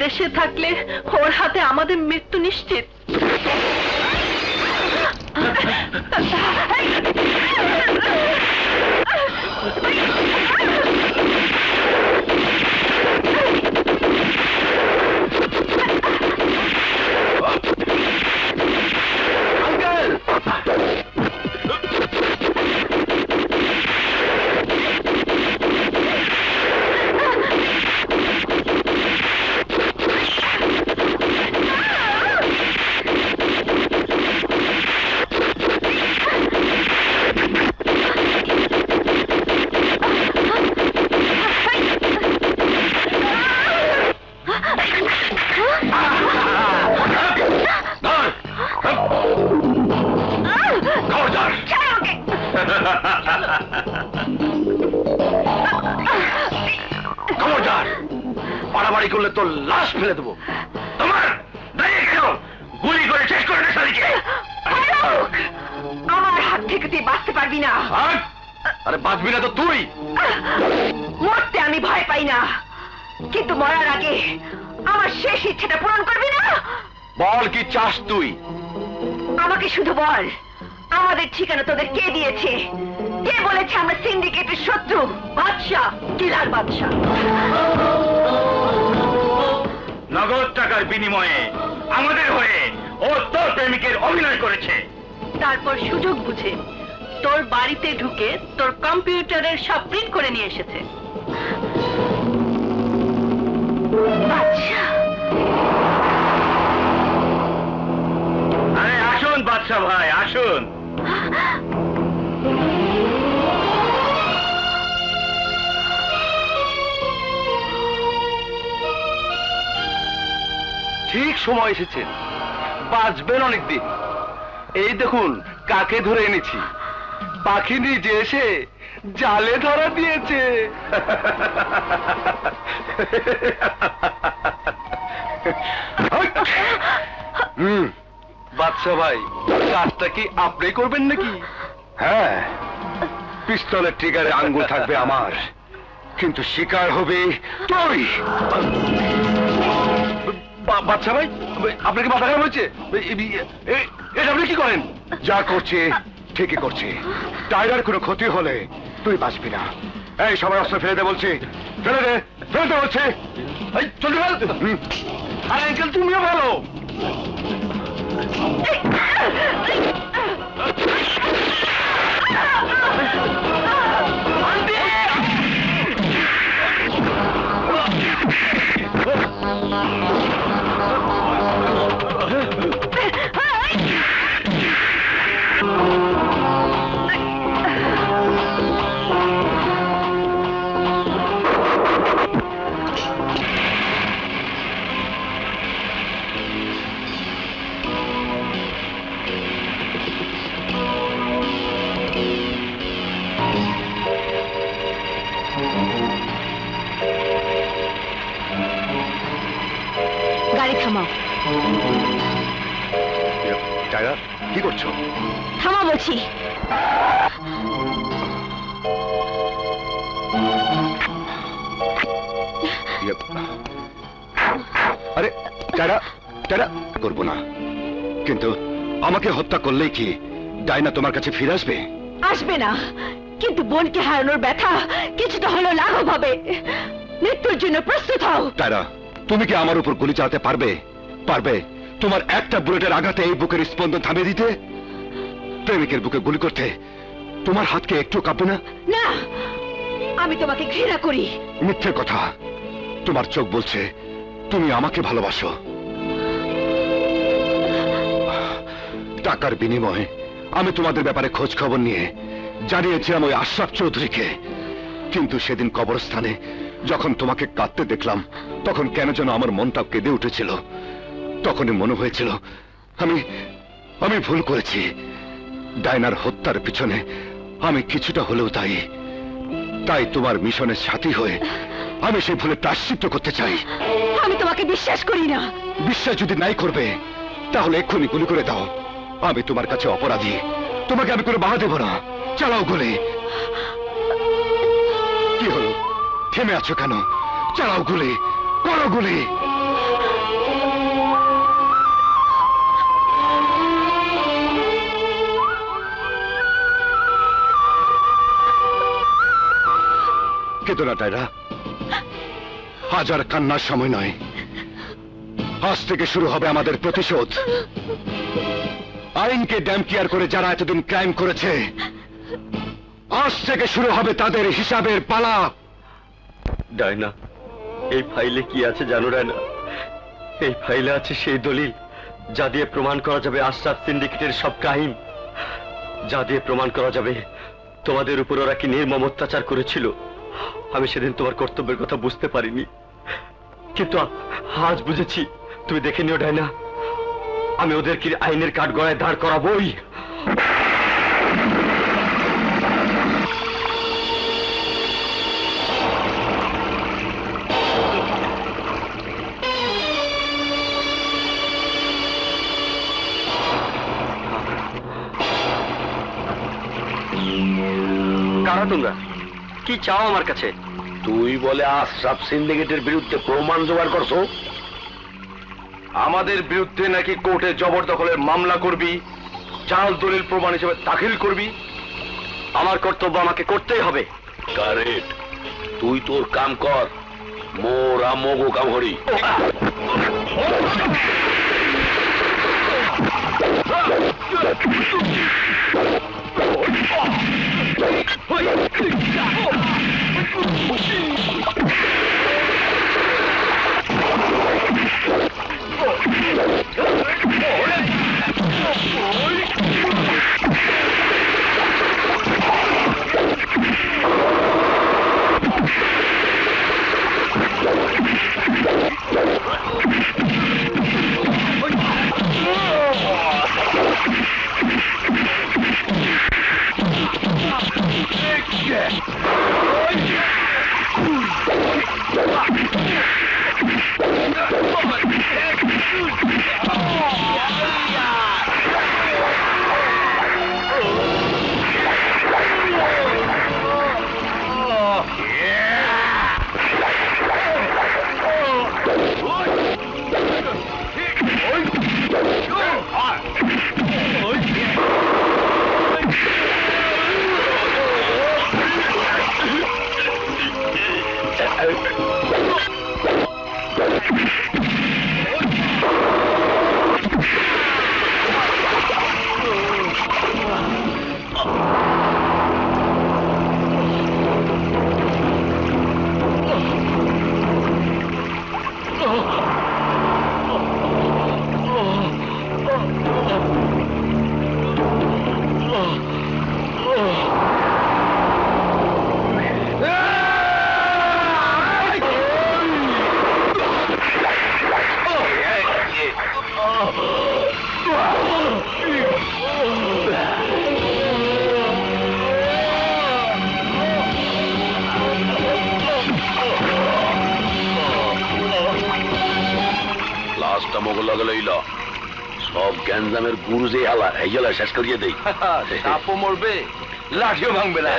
বিদেশে থাকলে ওর হাতে আমাদের মৃত্যু নিশ্চিত। খবরদার, বাড়াবাড়ি করলে তোর লাশ ফেলে দেবো। তোমার দাঁড়িয়ে কেন? গুলি করে শেষ করে দে শালিকে। আমার হাত থেকে তুই বাঁচতে পারবি না। আরে বাঁচবি না তো তুই। মরতে আমি ভয় পাই না, কিন্তু মরার আগে আমার শেষ ইচ্ছেটা পূরণ করবি না? বল কি চাস তুই? আমাকে শুধু বল, আমাদের ঠিকানা তোদের কে দিয়েছে? কে বলেছে আমরা সিন্ডিকেটের শত্রু? বাদশা, কিলার বাদশা। নগদ টাকার বিনিময়ে আমাদের হয়ে ও তোর প্রেমিকের অভিনয় করেছে। তারপর সুযোগ বুঝে তোর বাড়িতে ঢুকে তোর কম্পিউটারের সব প্রিন্ট করে নিয়ে এসেছে। বাদশা, আরে আসুন বাদশা ভাই, আসুন। ঠিক সময় এসেছেন, বাঁচবেন অনেকদিন। এই দেখুন কাকে ধরে এনেছি। পাখি নিজে এসে জালে ধরা দিয়েছে। বাদশা ভাই, কাজটা কি আপনি করবেন নাকি? হ্যাঁ, পিস্তলের ট্রিগারে আঙ্গুল থাকবে আমার, কিন্তু শিকার হবে তুই। বাদশা ভাই, আপনাকে মাথা খারাপ হয়েছে? এটা আপনি কি করেন? যা করছে ঠিকই করছে। টাইগার কোনো ক্ষতি হলে তুই বাঁচবি না। এই সবাই অস্ত্র ফেলে দে বলছে, ফেলে দে, ফেলতে বলছে। এই চলতে ফেল। আরে আঙ্কেল, তুমিও ভালো। গাড়ি থামাও। টাইগার, কি করছো? থামা বলছি। আরে টাইগার, টাইগার করবো না, কিন্তু আমাকে হত্যা করলেই কি ডাইনা তোমার কাছে ফিরে আসবে? আসবে না, কিন্তু বোনকে হারানোর ব্যথা কিছুটা হলেও লাঘব হবে। মৃত্যুর জন্য প্রস্তুত হও। টাইগার, তুমি কি আমার উপর গুলি চালাতে পারবে? পারবে? তোমার একটা বুলেটের আঘাতে এই বুকের স্পন্দন থামিয়ে দিতে? প্রেমিকের বুকে গুলি করতে তোমার হাতকে একটু কাঁপবে না? না, আমি তোমাকে ঘৃণা করি। মিথ্যে কথা। তোমার চোখ বলছে তুমি আমাকে ভালোবাসো। টাকার বিনিময়ে আমি তোমাদের ব্যাপারে খোঁজ খবর নিয়ে জানিয়েছিলাম ওই আশরাফ চৌধুরীকে, কিন্তু সেদিন কবরস্থানে যখন তোমাকে কাঁদতে দেখলাম, তখন কেন যেন আমার মনটা কেঁদে উঠেছিল। তখনই মনে হয়েছিল আমি ভুল করেছি। ডাইনার হত্যার পিছনে আমি কিছুটা হলেও দায়ী। তাই তোমার মিশনের সাথী হয়ে আমি সেই ভুলে প্রায়শ্চিত্ত করতে চাই। আমি তোমাকে বিশ্বাস করি না। বিশ্বাস যদি নাই করবে তাহলে এক্ষুনি গুলি করে দাও। আমি তোমার কাছে অপরাধী, তোমাকে আমি কোনো বাধা দেব না। চালাও গুলি। কি হলো, থেমে আছো কেন? চালাও গুলি, করো গুলি। কেঁদো না টায়রা, আজ আর কান্নার সময় নয়। আজ থেকে শুরু হবে আমাদের প্রতিশোধ। আইনকে ড্যামকেয়ার করে যারা এতদিন ক্রাইম করেছে, আজ থেকে শুরু হবে তাদের হিসাবের পালা। ডায়না, এই ফাইলে কি আছে জানো ডায়না? এই ফাইলে আছে সেই দলিল যা দিয়ে প্রমাণ করা যাবে আশরাফ সিন্ডিকেটের সব ক্রাইম, যা দিয়ে প্রমাণ করা যাবে তোমাদের উপর ওরা কি নির্মম অত্যাচার করেছিল। আমি সেদিন তোমার কর্তব্যের কথা বুঝতে পারিনি, কিন্তু আজ বুঝেছি। তুমি দেখে নিও ডায়না, আমি ওদেরকে আইনের কাঠগড়ায় দাঁড় করাবোই। কারা তোমরা? কি চাও আমার কাছে? তুই বলে আশরাফ সিন্ডিকেটের বিরুদ্ধে প্রমাণ জোগাড় করছো? আমাদের বিরুদ্ধে নাকি কোর্টে জবরদখলের মামলা করবি, জাল দলিল প্রমাণ হিসেবে দাখিল করবি? আমার কর্তব্য আমাকে করতেই হবে। কারেক্ট, তুই তোর কাম কর, মোরা মগো কাম হরি। লাস্টটা মগল লাগাইল, সব গ্যাঞ্জামের গুরু যে হালা এই জেলা শেষ করিয়ে দেই। সাপও মরবে, লাঠিও ভাঙবে না।